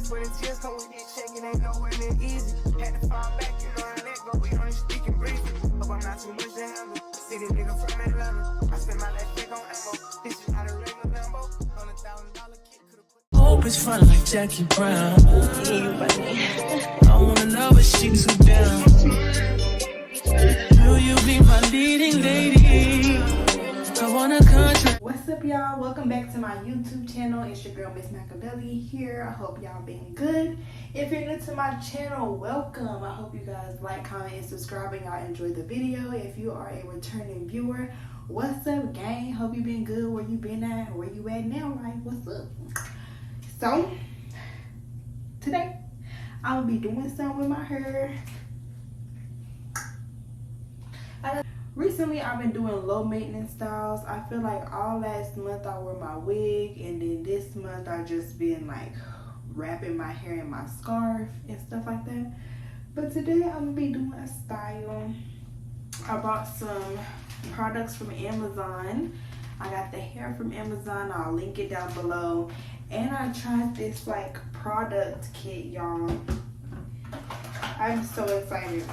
sweat and tears come with this check, it ain't nowhere near easy. Had to fall back, you know, and let go, we only speaking briefly. Hope I'm not too much to handle. City nigga from Atlanta. I spent my last check on ammo. This is not a regular Lambo. On $1,000 kit, could've put. Hope it's fun like Jackie Brown. I wanna know if she too down. Will you be my leading lady? I wanna country. What's up, y'all? Welcome back to my YouTube channel. It's your girl Miss Machiavelli here. I hope y'all been good. If you're new to my channel, welcome. I hope you guys like, comment, and subscribe and y'all enjoy the video. If you are a returning viewer, what's up, gang? Hope you been good. Where you been at? Where you at now? Like, what's up? So today I'll be doing something with my hair. Recently, I've been doing low maintenance styles. I feel like all last month I wore my wig, and then this month I just been like wrapping my hair in my scarf and stuff like that. But today I'm gonna be doing a style. I bought some products from Amazon. I got the hair from Amazon. I'll link it down below. And I tried this like product kit, y'all. I'm so excited.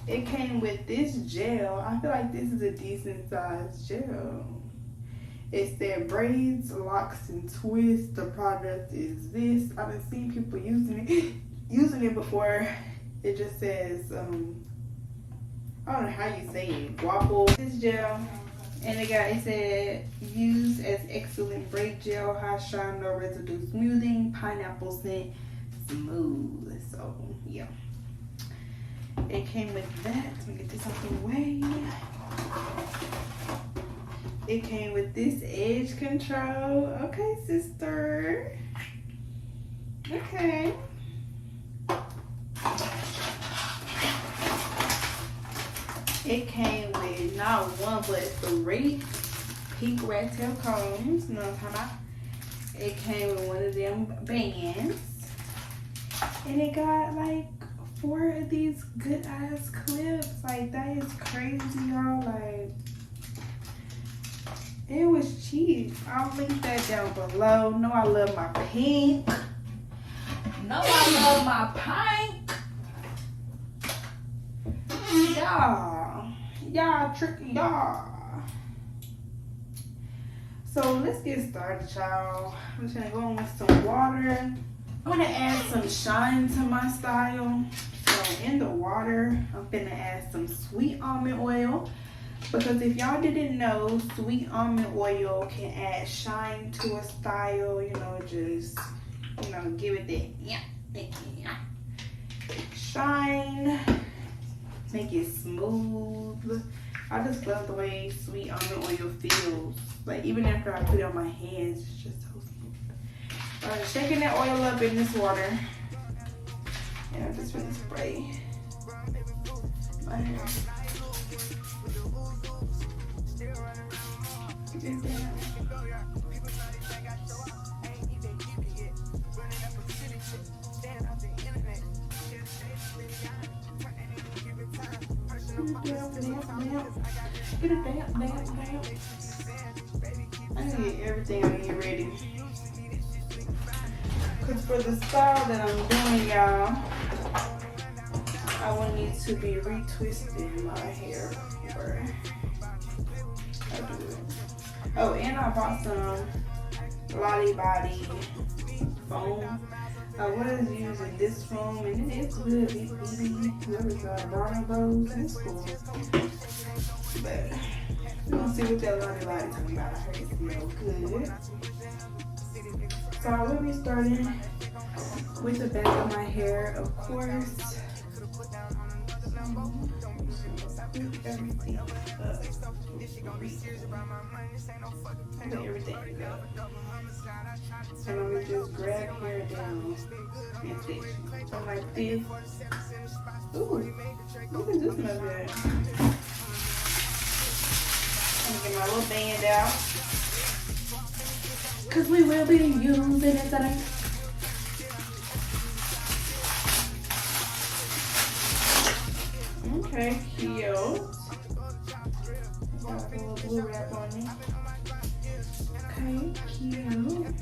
It came with this gel. I feel like this is a decent size gel. It said braids, locks, and twists. The product is this. I've been seeing people using it before. It just says I don't know how you say it. Waffle. This gel, and it said used as excellent braid gel, high shine, no residue smoothing, pineapple scent, smooth. So yeah. It came with that. Let me get this out the way. It came with this edge control. Okay, sister. Okay. It came with not one but 3 pink rat tail combs. You know what I'm talking about? It came with one of them bands. And it got like 4 of these good ass clips. Like, that is crazy, y'all. Like, it was cheap. I'll link that down below. No, I love my pink. No, I love my pink. Y'all tricky, y'all. So let's get started, y'all. I'm just gonna go in with some water. I'm gonna add some shine to my style. So in the water, I'm gonna add some sweet almond oil. Because if y'all didn't know, sweet almond oil can add shine to a style. You know, just, you know, give it that shine. Make it smooth. I just love the way sweet almond oil feels. Like, even after I put it on my hands, it's just so smooth. Alright, shaking that oil up in this water. And I'm just gonna spray my hair. Get it down. I need to get everything on here ready. Because for the style that I'm doing, y'all, I will need to be retwisting my hair before I do it. Oh, and I bought some Lolly Body foam. I was using this foam, and it's good. Whoever's Brown Bros, it's cool. But we're gonna see what that Lolly Body talking about. I heard it smells good. So I will be starting with the back of my hair, of course. Everything up. Put everything up. And I'm gonna just grab hair down and stitch. So like this. Ooh, look at this smell good. I'm gonna get my little band out. Cause we will be using it today. Okay, cute. Got a little blue wrap on it. Okay, cute.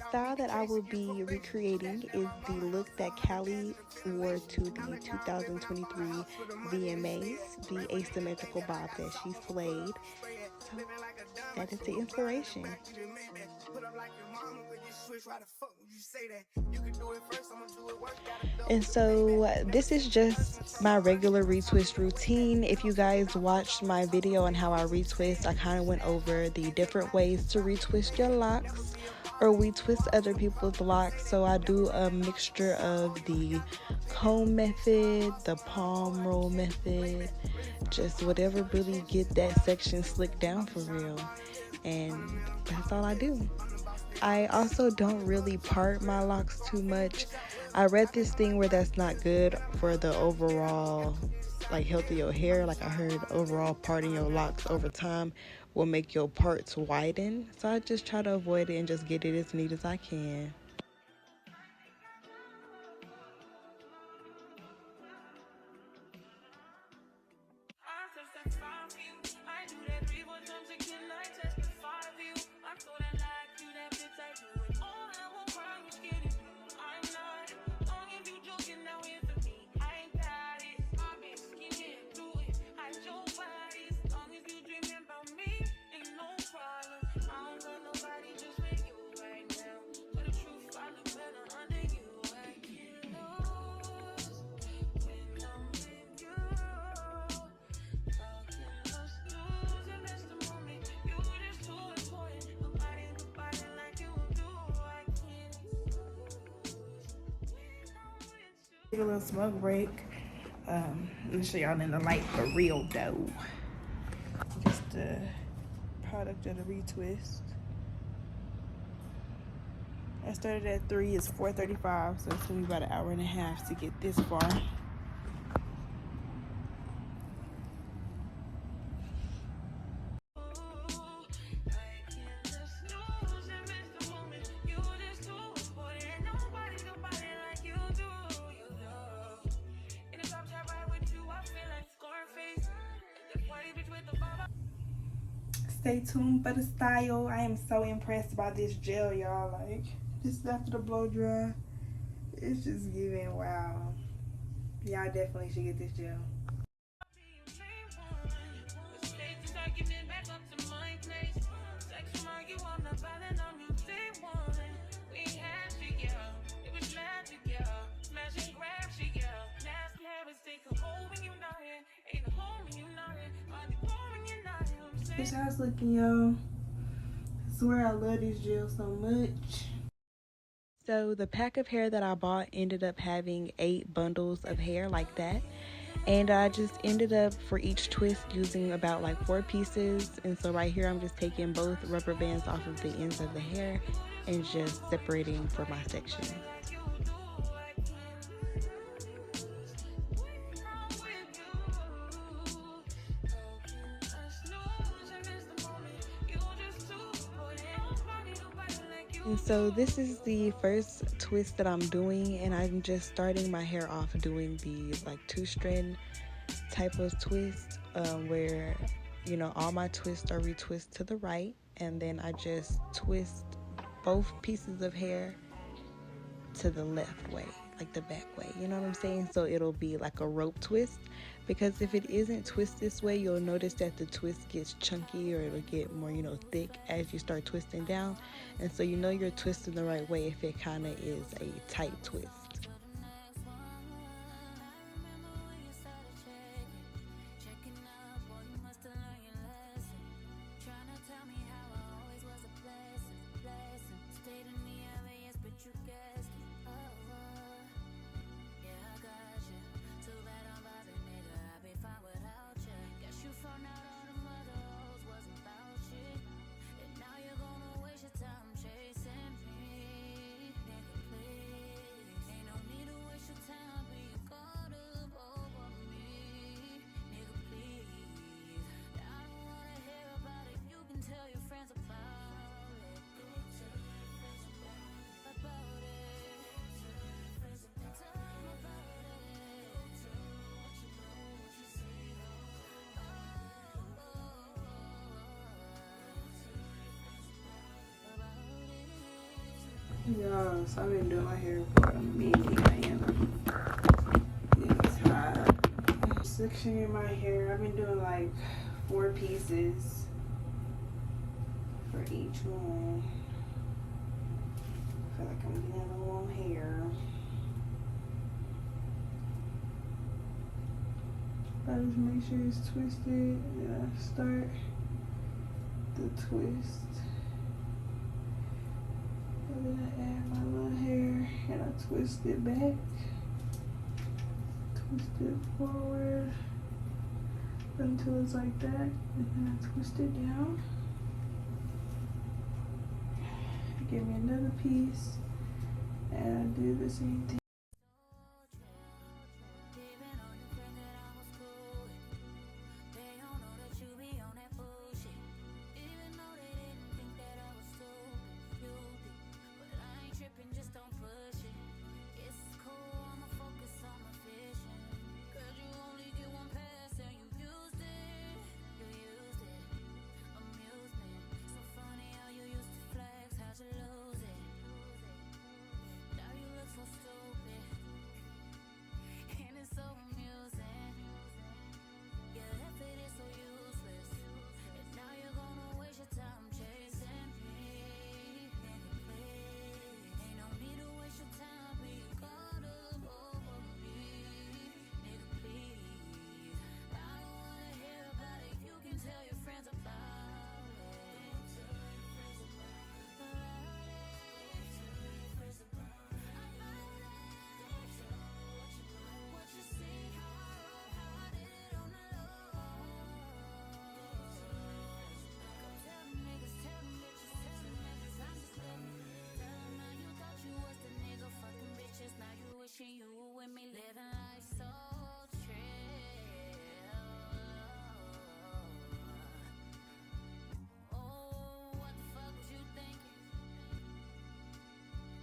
style that I will be recreating is the look that Callie wore to the 2023 VMAs, the asymmetrical bob that she slayed. So that is the inspiration. And so this is just my regular retwist routine. If you guys watched my video on how I retwist, I kind of went over the different ways to retwist your locks or we twist other people's locks. So I do a mixture of the comb method, the palm roll method, just whatever really get that section slicked down for real. And that's all I do. I also don't really part my locks too much. I read this thing where that's not good for the overall like health of your hair. Like I heard overall parting your locks over time will make your parts widen. So I just try to avoid it and just get it as neat as I can. Take a little smoke break. Let me show y'all in the light for real though. Just the product of the retwist. I started at 3, it's 4:35, so it's gonna be about an hour and a half to get this far. Stay tuned for the style. I am so impressed by this gel, y'all. Like, just after the blow dry, it's just giving wow. Y'all definitely should get this gel. This how's looking, y'all. I swear I love this gel so much. So the pack of hair that I bought ended up having 8 bundles of hair like that. And I just ended up for each twist using about like 4 pieces. And so right here I'm just taking both rubber bands off of the ends of the hair and just separating for my section. And so this is the first twist that I'm doing, and I'm just starting my hair off doing the like 2-strand type of twist where, you know, all my twists are retwist to the right, and then I just twist both pieces of hair to the left way, like the back way, you know what I'm saying? So it'll be like a rope twist, because if it isn't twist this way, you'll notice that the twist gets chunky, or it'll get more, you know, thick as you start twisting down. And so you know you're twisting the right way if it kind of is a tight twist. Yeah, so I've been doing my hair for a minute, man. It's hot. Sectioning my hair, I've been doing like 4 pieces for each one. I feel like I'm getting a little long hair. I just make sure it's twisted, and I start the twist. And then I add my little hair and I twist it back. Twist it forward until it's like that. And then I twist it down. Give me another piece. And I do the same thing. You with me living life so trill. Oh, what the fuck was you thinking?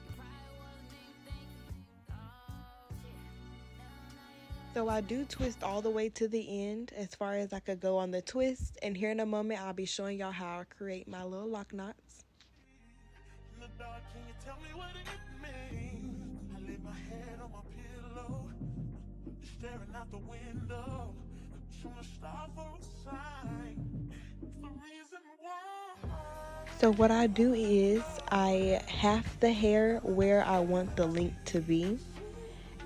You probably wasn't even thinking. Oh shit. So I do twist all the way to the end as far as I could go on the twist, and here in a moment I'll be showing y'all how I create my little lock knots. In the dark, can you tell me what it means? I lay my head on my pillow, staring out the window, trying to stop for a sign. It's the reason why. So what I do is I half the hair where I want the length to be,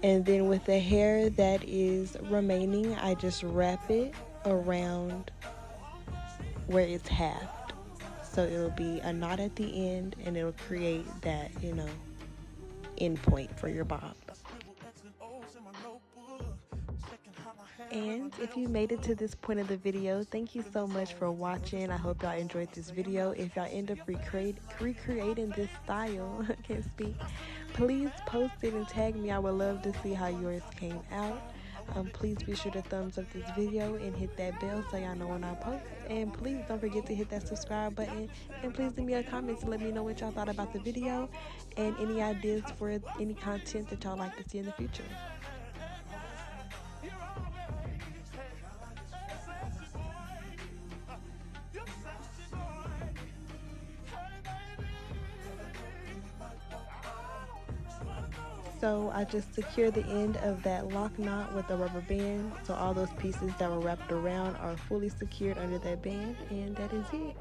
and then with the hair that is remaining, I just wrap it around where it's halved. So it'll be a knot at the end, and it'll create that, end point for your bob. And if you made it to this point of the video, thank you so much for watching. I hope y'all enjoyed this video. If y'all end up recreating this style, I can't speak, please post it and tag me. I would love to see how yours came out. Please be sure to thumbs up this video and hit that bell so y'all know when I post. And please don't forget to hit that subscribe button. And please leave me a comment to let me know what y'all thought about the video and any ideas for any content that y'all like to see in the future. So I just secure the end of that lock knot with a rubber band, so all those pieces that were wrapped around are fully secured under that band, and that is it.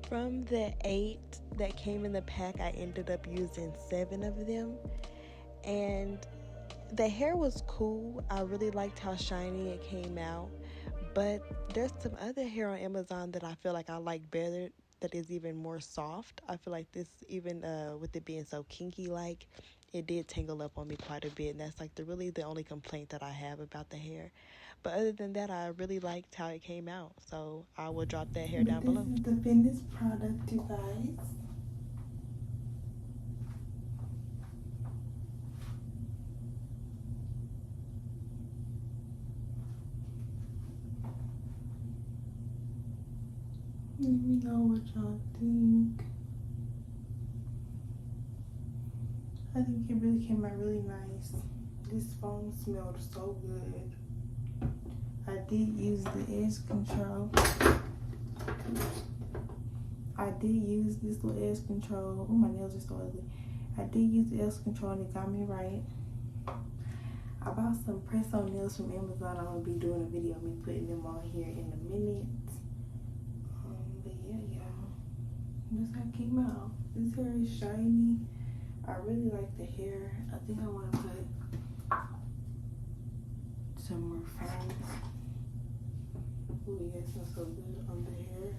From the 8 that came in the pack, I ended up using 7 of them. And the hair was cool. I really liked how shiny it came out. But there's some other hair on Amazon that I feel like I like better, that is even more soft. I feel like this, even with it being so kinky like, it did tangle up on me quite a bit. And that's like the only complaint that I have about the hair. But other than that, I really liked how it came out. So I will drop that hair down below. This is the finished product, you guys. Let me know what y'all think. I think it really came out really nice. This foam smelled so good. I did use the edge control. I did use this little edge control. Oh, my nails are so ugly. I did use the edge control and it got me right. I bought some press-on nails from Amazon. I'm gonna be doing a video of me putting them on here in a minute. But yeah, y'all, this how it came out. This hair is shiny. I really like the hair. I think I want to put some more foam. Ooh, yeah, it smells so good on the hair.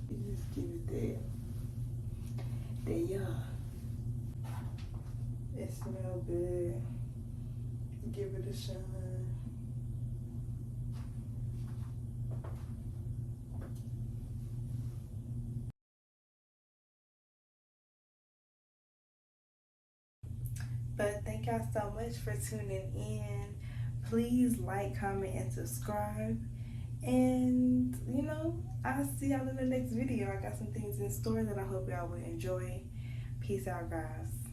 You just give it that yeah. It smells good. Give it a shine. But thank y'all so much for tuning in. Please like, comment, and subscribe. And you know, I'll see y'all in the next video. I got some things in store that I hope y'all will enjoy. Peace out, guys.